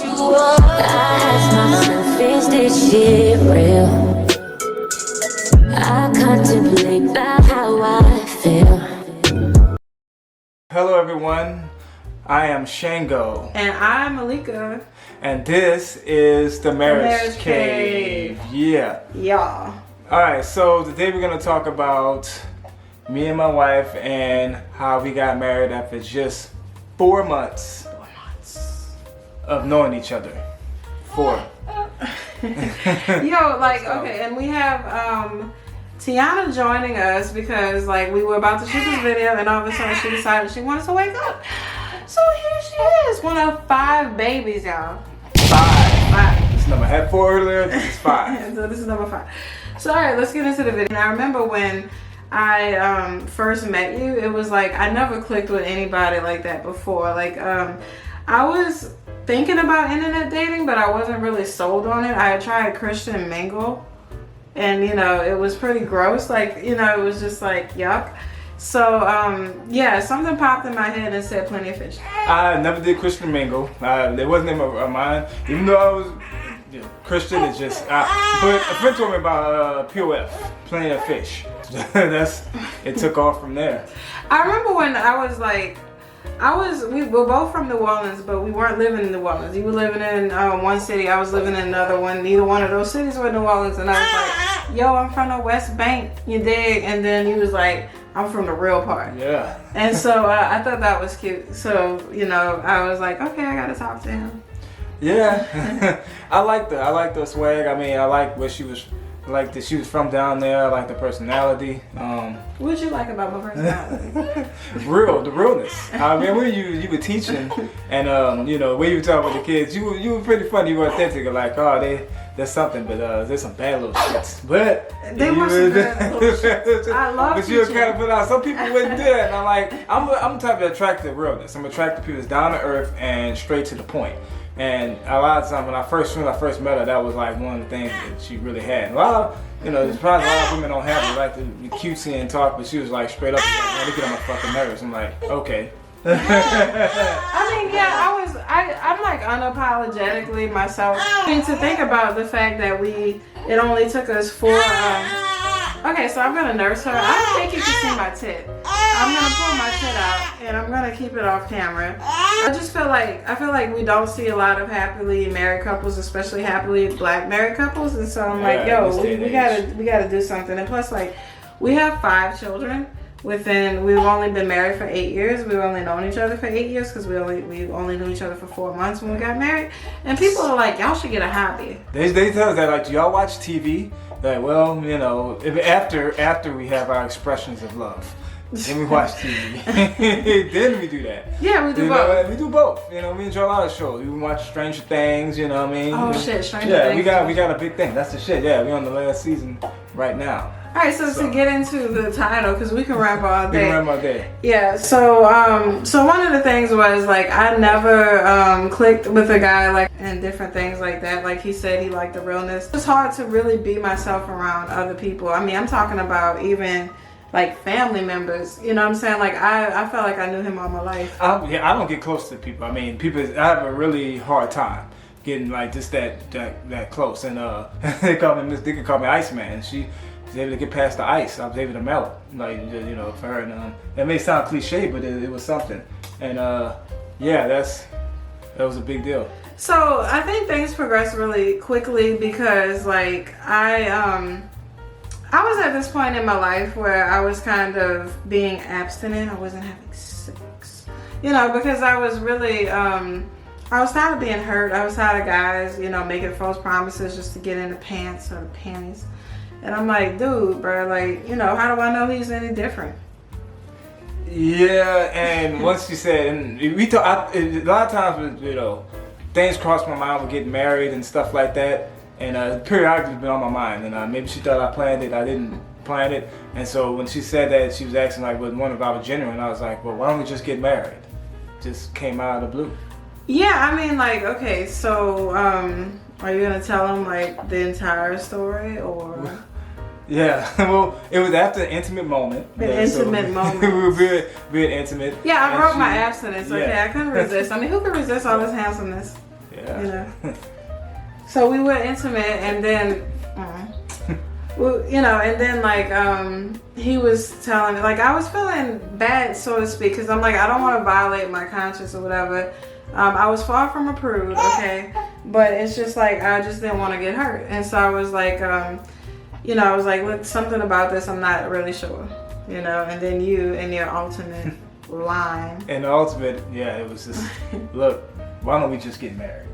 you up. I ask myself, is this shit real? I contemplate about how I feel. Hello everyone, I am Shango. And I'm Malika. And this is the Marriage Cave. Yeah. Y'all. Alright, so today we're going to talk about me and my wife and how we got married after just 4 months of knowing each other. 4. Yo, like, okay, and we have Tiana joining us because, like, we were about to shoot this video and all of a sudden she decided she wanted to wake up. So here she is, one of 5 babies, y'all. 5. This number had 4 earlier, this is 5. So this is number 5. So, alright, let's get into the video. And I remember when I first met you, it was like, I never clicked with anybody like that before. Like, I was thinking about internet dating, but I wasn't really sold on it. I had tried Christian Mingle, and you know, it was pretty gross. Like, you know, it was just like yuck. So yeah, something popped in my head and said Plenty of Fish. I never did Christian Mingle. There wasn't in mine, even though I was Christian. It's just, but a friend told me about POF, Plenty of Fish. It took off from there. I remember when I was like, we were both from New Orleans, but we weren't living in New Orleans. You were living in one city, I was living in another one. Neither one of those cities were New Orleans. And I was like, yo, I'm from the West Bank, you dig? And then he was like, I'm from the real part. Yeah. And so I thought that was cute. So, you know, I was like, okay, I gotta talk to him. Yeah. I like the swag. I mean, I like what she was, like that she was from down there. I like the personality. What'd you like about my personality? The realness. I mean, when you were teaching, and you know, when you were talking with the kids, you were pretty funny. You were authentic. Like, oh, there's something, but there's some bad little shits. But they were some bad little shits. I love but you kind of put out. Some people wouldn't do that, and I'm like, I'm the type to attract the realness. I'm attracted to people that's down to earth and straight to the point. And a lot of times when I first met her, that was like one of the things that she really had. A lot of, you know, probably a lot of women don't have it, like to be cutesy and talk, but she was like straight up, like, man, they get on my fucking nerves. I'm like, okay. I mean, yeah, I'm like unapologetically myself. I mean, to think about the fact that it only took us 4, okay, so I'm gonna nurse her. I don't think you can see my tit. I'm gonna pull my tit out and I'm gonna keep it off camera. I feel like we don't see a lot of happily married couples, especially happily black married couples, and so I'm like, yo, we gotta do something. And plus, like, we have 5 children. We've only been married for 8 years. We've only known each other for 8 years because we only knew each other for 4 months when we got married. And people are like, y'all should get a hobby. They tell us that, like, do y'all watch TV? Like, well, you know, after we have our expressions of love, then we watch TV. Then we do that. Yeah, we do both. We do both. You know, we enjoy a lot of shows. We watch Stranger Things. You know what I mean? Oh shit, Stranger Things. Yeah, we got a big thing. That's the shit. Yeah, we're on the last season right now. All right, so to get into the title, because we can rap all day. We can rap all day. Yeah, so one of the things was, like, I never clicked with a guy, like, and different things like that. Like, he said he liked the realness. It's hard to really be myself around other people. I mean, I'm talking about even, like, family members. You know what I'm saying? Like, I felt like I knew him all my life. I don't get close to people. I mean, I have a really hard time getting, like, just that close. And they can call me Iceman. She was able to get past the ice. I was able to melt, like, you know, for her. And it may sound cliche, but it was something. And yeah, that was a big deal. So I think things progressed really quickly because, like, I was at this point in my life where I was kind of being abstinent. I wasn't having sex, you know, because I was really I was tired of being hurt. I was tired of guys, you know, making false promises just to get in the pants or the panties. And I'm like, dude, bro, like, you know, how do I know he's any different? Yeah, and once you said, and we talk, a lot of times, you know, things cross my mind with getting married and stuff like that. And periodically it's been on my mind. And maybe she thought I planned it. I didn't plan it. And so when she said that, she was asking, like, what if I was genuine? I was like, well, why don't we just get married? Just came out of the blue. Yeah, I mean, like, okay, so are you gonna tell him, like, the entire story, or? Yeah, well, it was after an intimate moment. Moment. We were very intimate. Yeah, I broke my abstinence. Okay, yeah. I couldn't resist. I mean, who can resist all this handsomeness? Yeah. You know. So we were intimate, and then, well, you know, and then like he was telling me, like I was feeling bad, so to speak, because I'm like, I don't want to violate my conscience or whatever. I was far from a prude, okay, but it's just like I just didn't want to get hurt, and so I was like, you know, I was like, look, something about this, I'm not really sure, you know. And then you in your ultimate line. And the ultimate, yeah, it was just, look, why don't we just get married?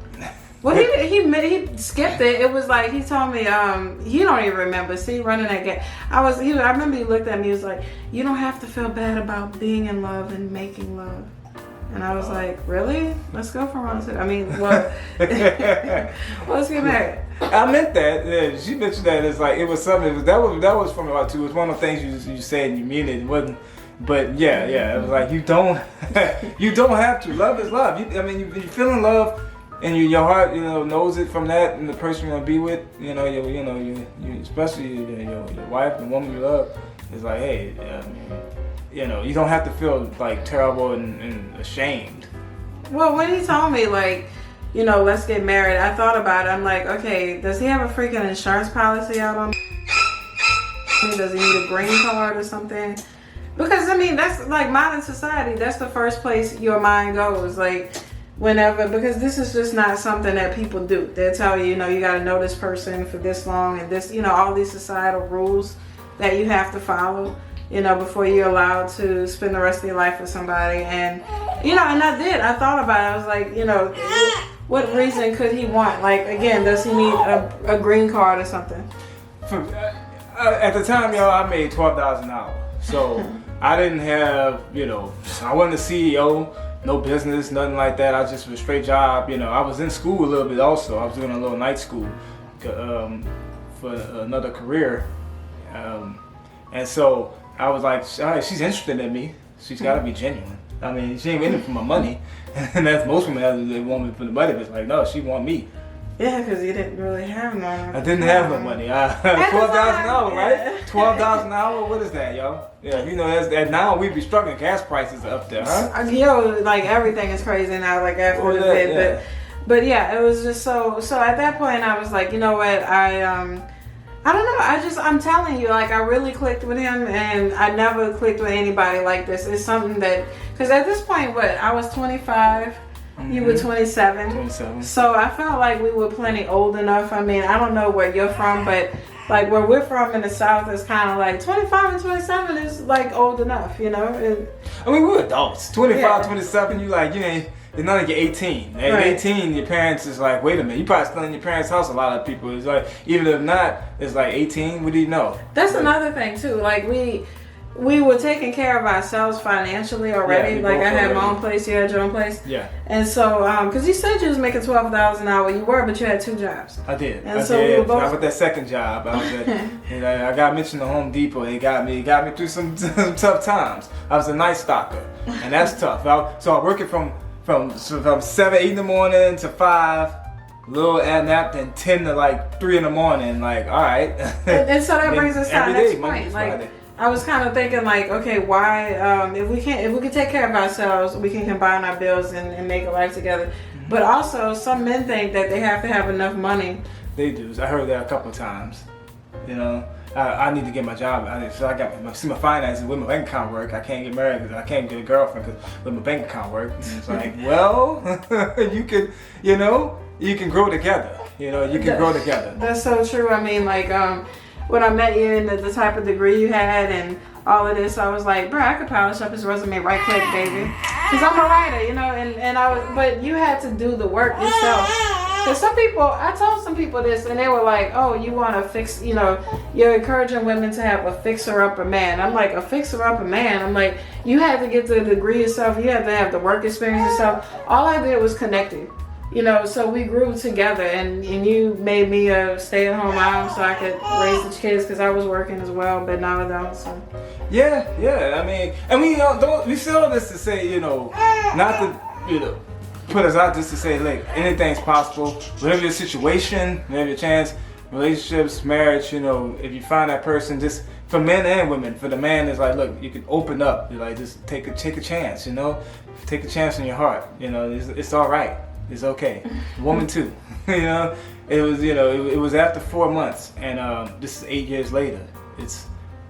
Well, he skipped it. It was like he told me, he don't even remember. See, running that game. I remember he looked at me. He was like, "You don't have to feel bad about being in love and making love." And I was like, "Really? Let's go for round 2." I mean, well, let's get married. I meant that. Yeah, she mentioned that. It's like it was something. That was from about 2. It was one of the things you said and you mean it. It wasn't. But yeah, it was like you don't have to. Love is love. I mean, you feel in love. And your heart, you know, knows it from that, and the person you're gonna be with, you know, you especially your wife, the woman you love, is like, hey, you know, you don't have to feel like terrible and ashamed. Well, when he told me like, you know, let's get married, I thought about it. I'm like, okay, does he have a freaking insurance policy out on? Does he need a green card or something? Because I mean, that's like modern society. That's the first place your mind goes, like. Whenever, because this is just not something that people do. They'll tell you, you know, you got to know this person for this long and this, you know, all these societal rules that you have to follow, you know, before you're allowed to spend the rest of your life with somebody. And, you know, and I thought about it. I was like, you know, what reason could he want? Like, again, does he need a green card or something? At the time, y'all, I made $12,000 an hour. So I didn't have, you know, I wasn't a CEO. No business, nothing like that. I just was a straight job. You know, I was in school a little bit also. I was doing a little night school for another career. And so I was like, all right, she's interested in me. She's got to be genuine. I mean, she ain't in it for my money. And that's most women, they want me for the money. But it's like, no, she want me. Yeah, because you didn't really have no money. I didn't have no money. $12,000 an hour, right? $12,000 an hour. What is that, yo? Yeah, you know, that's now we be struggling. Gas prices are up there, huh? Yo, like everything is crazy now. Like after the bit, but yeah, it was just so. So at that point, I was like, you know what? I don't know. I'm telling you, like I really clicked with him, and I never clicked with anybody like this. It's something that, because at this point, I was 25. You were 27. 27. So I felt like we were plenty old enough. I mean, I don't know where you're from, but like where we're from in the South is kind of like 25 and 27 is like old enough, you know? I mean, we're adults. 25, 27, you ain't, it's not like you're 18. At 18, your parents is like, wait a minute, you probably still in your parents' house, a lot of people. It's like, even if not, it's like 18, what do you know? That's another thing too. Like we were taking care of ourselves financially already. Yeah, like I had my own place, you had your own place. Yeah. And so, because you said you was making $12,000 an hour, you were, but you had 2 jobs. I did. And I so did. we were both. I was at that second job. I was at, and I got mentioned to Home Depot. It got me through some tough times. I was a night stalker, and that's tough. So I working from 7, 8 in the morning to 5. Little at nap, then 10 to like 3 in the morning. Like, all right. And so that brings us to our next Monday point. to Like, Friday. I was kind of thinking like, okay, why, if we can take care of ourselves, we can combine our bills and make a life together. Mm-hmm. But also, some men think that they have to have enough money. They do. I heard that a couple of times. You know, I need to get my job. So I got see my finances with my bank account work. I can't get married because I can't get a girlfriend because with my bank account work. And it's like, well, you can grow together. You know, you can grow together. That's so true. I mean, like, when I met you and the type of degree you had and all of this, I was like, bro, I could polish up his resume right quick, baby. Because I'm a writer, you know, and I was, but you had to do the work yourself. Because I told some people this and they were like, oh, you want to fix, you know, you're encouraging women to have a fixer-upper man. I'm like, a fixer-upper man? I'm like, you had to get the degree yourself. You had to have the work experience yourself. All I did was connected. You know, so we grew together, and you made me a stay-at-home mom so I could raise the kids because I was working as well, but now I don't. So. Yeah. I mean, and we say all this to say, you know, not to, you know, put us out just to say, like, anything's possible. Whatever your situation, whatever your chance, relationships, marriage, you know, if you find that person, just for men and women, for the man, it's like, look, you can open up. You're like, just take a chance, you know, take a chance in your heart. You know, it's all right. It's okay. Woman too. You know, it was after 4 months, and this is 8 years later. It's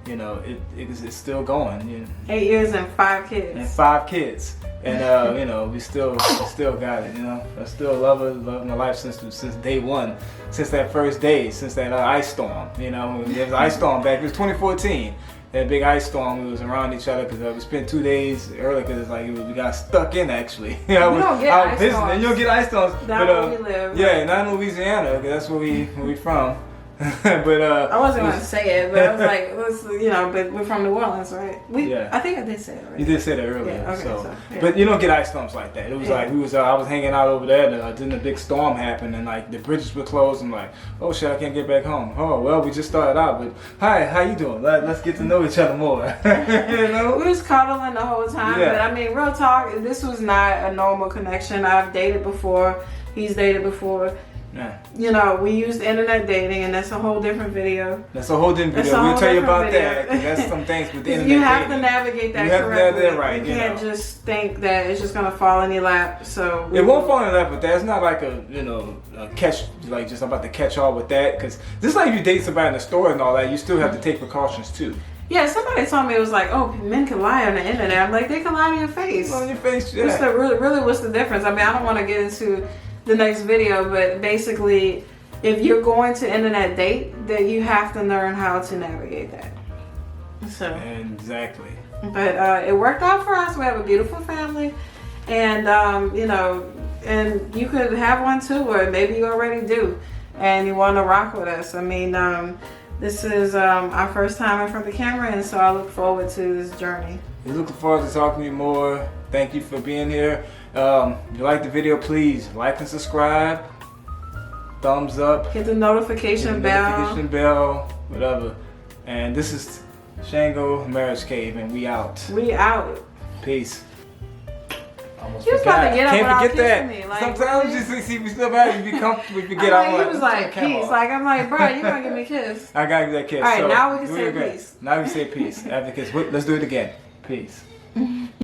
it's still going. You know. 8 years and 5 kids. And 5 kids, and we still got it. You know, I still love her, love my life since day one, since that first day, since that ice storm. You know, there was an ice storm back. It was 2014. That big ice storm. We was around each other because we spent 2 days early because it's like we got stuck in actually. We don't get ice storms. You don't get ice storms. Not where we live. Yeah, not in Louisiana because that's where we from. But I wasn't going to say it, but I was like, but we're from New Orleans, right? I think I did say it already. You did say that earlier. Yeah, okay, so yeah. But you don't get ice storms like that. It was like I was hanging out over there, and then the big storm happened, and like the bridges were closed. I'm like, oh shit, I can't get back home. Oh well, we just started out, but hi, how you doing? Let's get to know each other more. You know? We was cuddling the whole time, but I mean, real talk, this was not a normal connection. I've dated before. He's dated before. Yeah. You know, we used internet dating, and that's a whole different video. That's a whole different video. We'll tell you about that, because that's some things with the internet You have dating. to navigate that correctly. You have to navigate that right. You can't just think that it's just going to fall in your lap. So it won't fall in your lap, but that's not like a catch, like just about to catch all with that. Because just like if you date somebody in the store and all that, you still have to take precautions too. Yeah, somebody told me it was like, oh, men can lie on the internet. I'm like, they can lie to your face. On your face, yeah. What's the difference? I mean, I don't want to get into the next video, but basically, if you're going to internet date, then you have to learn how to navigate that. So exactly. But it worked out for us. We have a beautiful family, and and you could have one too, or maybe you already do, and you want to rock with us. I mean, this is our first time in front of the camera, and so I look forward to this journey. We're looking forward to talking to you more. Thank you for being here. If you like the video, please like and subscribe. Thumbs up. Hit the notification bell. Whatever. And this is Shango Marriage Cave, and we out. We out. Peace. He was about to get up without kissing that. Me. Like, sometimes you see we still have to be comfortable. We get out. He was like, peace. Like, I'm like, bro, you gonna give me a kiss. I gotta give that kiss. All right, now we can say peace. Now we can say peace. After the kiss, let's do it again. Peace.